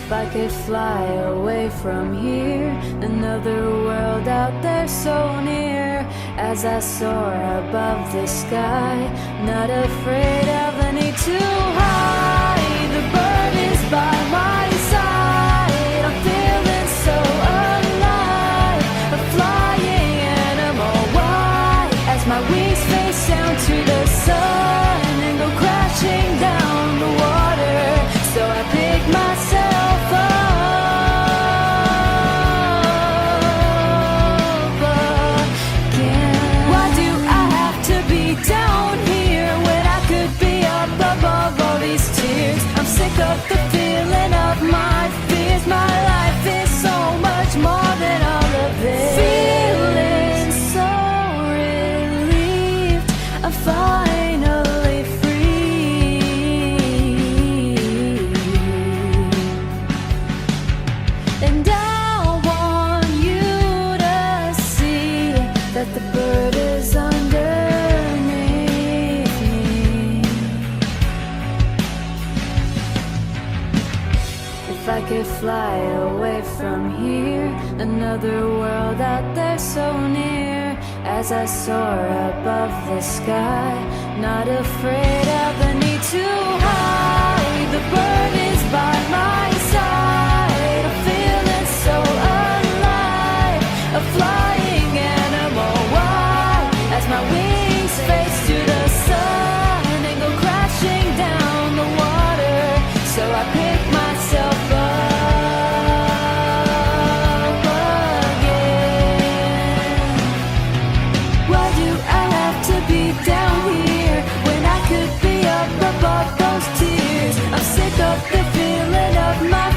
If I could fly away from here, another world out there so near, as I soar above the sky, not afraid of any too high. The bird is by my side, I'm feeling so alive, a flying animal. Why? As my wings face down to the sun and go crashing down the water, so I pick myself up again. Why do I have to be down here when I could be up above all these tears? I'm sick of the feeling of my fears. My life is so much more than all of this. Feeling so relieved, I'm finally free. And I want you to see that the bird is underneath me. If I could fly away from here, another world out there so near, as I soar above the sky, not afraid of any too high. The bird is by my side, I'm feeling so alive, a flying animal. Why? As my wings face to the sun and go crashing down the water, so I pick myself up again. Why do I have to be down here when I could be up above those tears? I'm sick of the feeling of my